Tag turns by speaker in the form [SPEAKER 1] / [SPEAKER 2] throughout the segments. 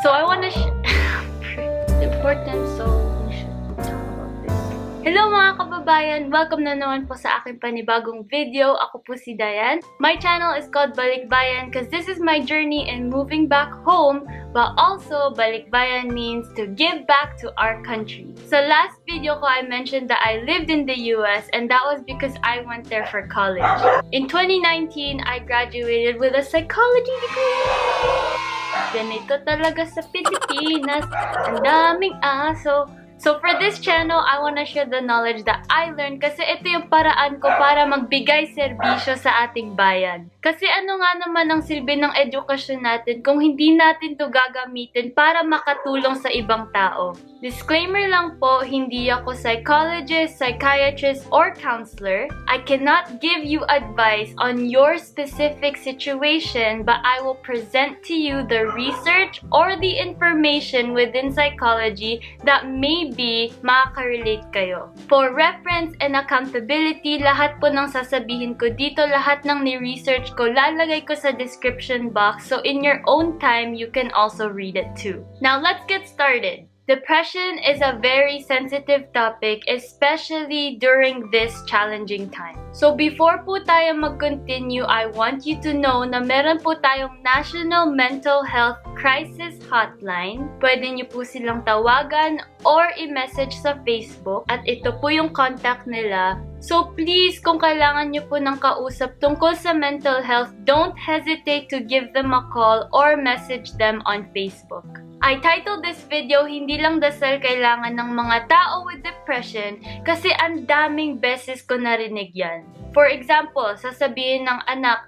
[SPEAKER 1] So I want to it's important, so we should talk about this. Hello mga kababayan! Welcome na naman po sa aking panibagong video. Ako po si Diane. My channel is called Balikbayan because this is my journey in moving back home, but also Balikbayan means to give back to our country. So last video ko, I mentioned that I lived in the US and that was because I went there for college. In 2019, I graduated with a psychology degree. Ganito talaga sa Pilipinas. Ang daming aso. So for this channel, I want to share the knowledge that I learned kasi ito yung paraan ko para magbigay serbisyo sa ating bayan. Kasi ano nga naman ang silbi ng edukasyon natin kung hindi natin to gagamitin para makatulong sa ibang tao. Disclaimer lang po, hindi ako psychologist, psychiatrist, or counselor. I cannot give you advice on your specific situation, but I will present to you the research or the information within psychology that maybe makaka-relate kayo. For reference and accountability, lahat po ng sasabihin ko dito, lahat ng ni-research ko, lalagay ko sa description box, so in your own time, you can also read it too. Now, let's get started. Depression is a very sensitive topic, especially during this challenging time. So before po tayo mag-continue, I want you to know na meron po tayong National Mental Health Crisis Hotline. Pwede niyo po silang tawagan or i-message sa Facebook at ito po yung contact nila. So please, kung kailangan niyo po ng kausap tungkol sa mental health, don't hesitate to give them a call or message them on Facebook. I titled this video, Hindi Lang Dasal Kailangan ng Mga Tao with Depression kasi ang daming beses ko narinig yan. For example, sasabihin ng anak,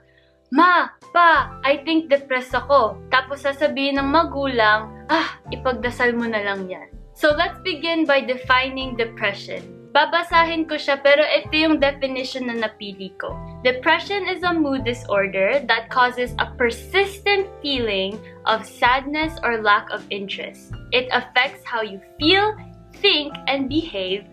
[SPEAKER 1] Ma, Pa, I think depressed ako. Tapos sasabihin ng magulang, ipagdasal mo na lang yan. So let's begin by defining depression. Babasahin ko siya pero ito yung definition na napili ko. Depression is a mood disorder that causes a persistent feeling of sadness or lack of interest. It affects how you feel, think, and behave,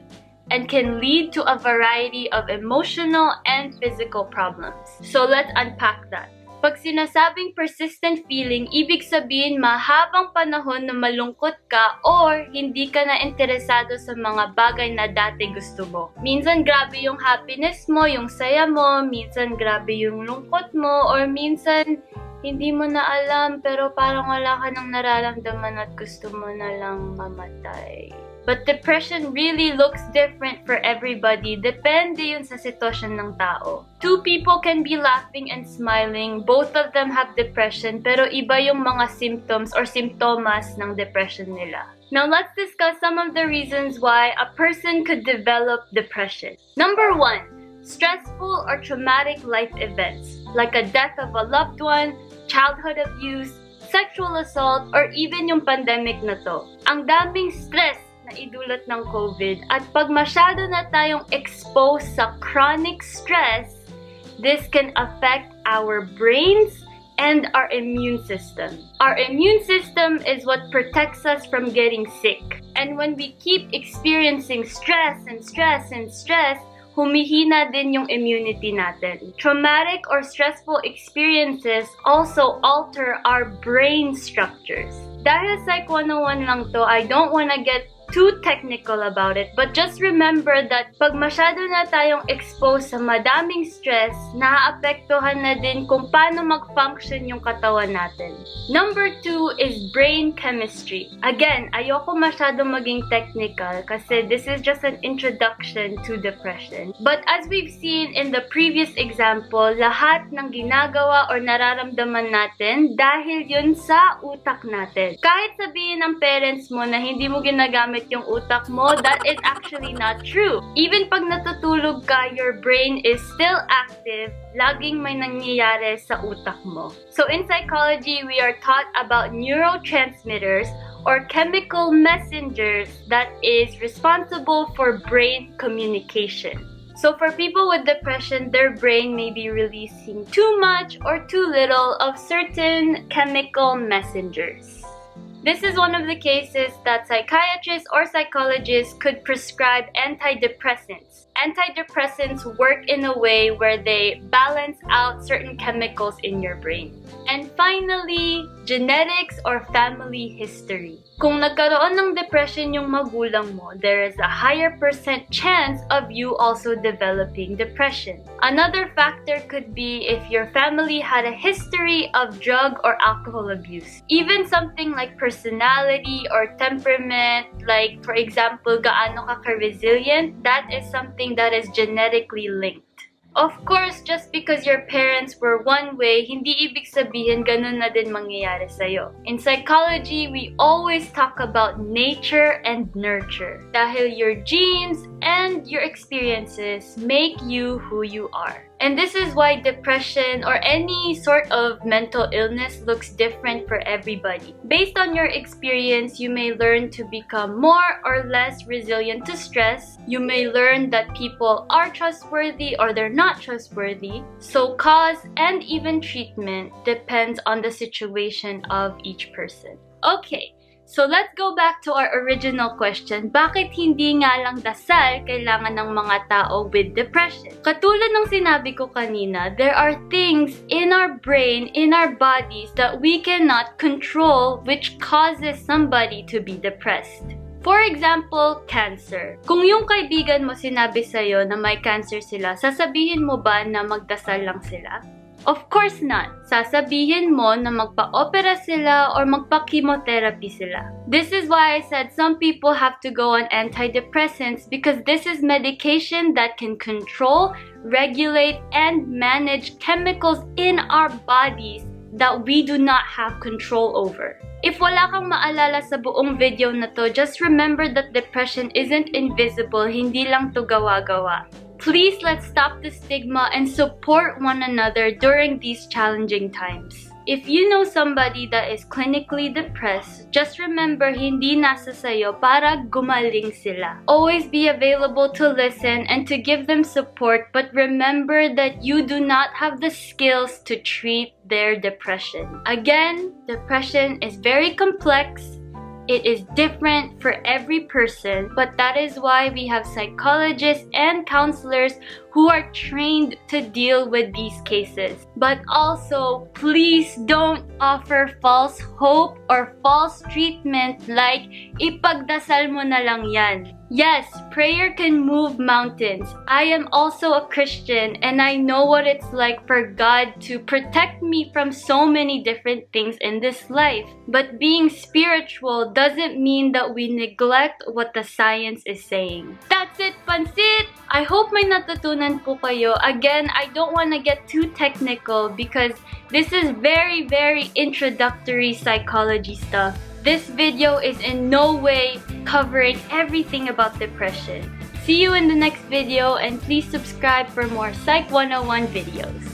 [SPEAKER 1] and can lead to a variety of emotional and physical problems. So let's unpack that. Pag sinasabing persistent feeling, ibig sabihin mahabang panahon na malungkot ka or hindi ka na interesado sa mga bagay na dati gusto mo. Minsan grabe yung happiness mo, yung saya mo, minsan grabe yung lungkot mo, or minsan hindi mo na alam pero parang wala ka nang nararamdaman at gusto mo na lang mamatay. But depression really looks different for everybody. Depende yun sa sitwasyon ng tao. Two people can be laughing and smiling. Both of them have depression, pero iba yung mga symptoms or simptomas ng depression nila. Now, let's discuss some of the reasons why a person could develop depression. Number 1, stressful or traumatic life events, like a death of a loved one, childhood abuse, sexual assault, or even yung pandemic na to. Ang daming stress na idulot ng COVID at pag masyado na tayong exposed sa chronic stress, this can affect our brains and our immune system. Our immune system is what protects us from getting sick. And when we keep experiencing stress and stress and stress, humihina din yung immunity natin. Traumatic or stressful experiences also alter our brain structures. Dahil Psych 101 lang to, I don't wanna get too technical about it, but just remember that pag masyado na tayong exposed sa madaming stress, naaapektuhan na din kung paano mag-function yung katawan natin. Number 2 is brain chemistry. Again, ayoko masyado maging technical kasi this is just an introduction to depression. But as we've seen in the previous example, lahat ng ginagawa or nararamdaman natin dahil yun sa utak natin. Kahit sabihin ng parents mo na hindi mo ginagamit yung utak mo, that is actually not true. Even pag natutulog ka, your brain is still active. Laging may nangyayari sa utak mo. So in psychology, we are taught about neurotransmitters or chemical messengers that is responsible for brain communication. So for people with depression, their brain may be releasing too much or too little of certain chemical messengers. This is one of the cases that psychiatrists or psychologists could prescribe antidepressants Antidepressants work in a way where they balance out certain chemicals in your brain. And finally, genetics or family history. Kung nagkaroon ng depression yung magulang mo, there is a higher % chance of you also developing depression. Another factor could be if your family had a history of drug or alcohol abuse. Even something like personality or temperament, like for example, gaano ka resilient, that is something that is genetically linked. Of course, just because your parents were one way, hindi ibig sabihin ganun na din mangyayari sa'yo. In psychology, we always talk about nature and nurture. Dahil your genes and your experiences make you who you are. And this is why depression or any sort of mental illness looks different for everybody. Based on your experience, you may learn to become more or less resilient to stress. You may learn that people are trustworthy or they're not trustworthy. So cause and even treatment depends on the situation of each person. Okay. So let's go back to our original question. Bakit hindi nga lang dasal kailangan ng mga tao with depression? Katulad ng sinabi ko kanina, there are things in our brain, in our bodies that we cannot control which causes somebody to be depressed. For example, cancer. Kung yung kaibigan mo sinabi sa'yo na may cancer sila, sasabihin mo ba na magdasal lang sila? Of course not. Sasabihin mo na magpa-opera sila or magpa-chemotherapy sila. This is why I said some people have to go on antidepressants because this is medication that can control, regulate, and manage chemicals in our bodies that we do not have control over. If wala kang maalala sa buong video na to, just remember that depression isn't invisible, hindi lang to gawa-gawa. Please let's stop the stigma and support one another during these challenging times. If you know somebody that is clinically depressed, just remember hindi nasa sayo para gumaling sila. Always be available to listen and to give them support, but remember that you do not have the skills to treat their depression. Again, depression is very complex. It is different for every person, but that is why we have psychologists and counselors who are trained to deal with these cases. But also, please don't offer false hope or false treatment like ipagdasal mo na lang yan. Yes, prayer can move mountains. I am also a Christian and I know what it's like for God to protect me from so many different things in this life. But being spiritual doesn't mean that we neglect what the science is saying. That's it, Pansit! I hope may natutunan po kayo. Again, I don't want to get too technical because this is very, very introductory psychology stuff. This video is in no way covering everything about depression. See you in the next video and please subscribe for more Psych 101 videos.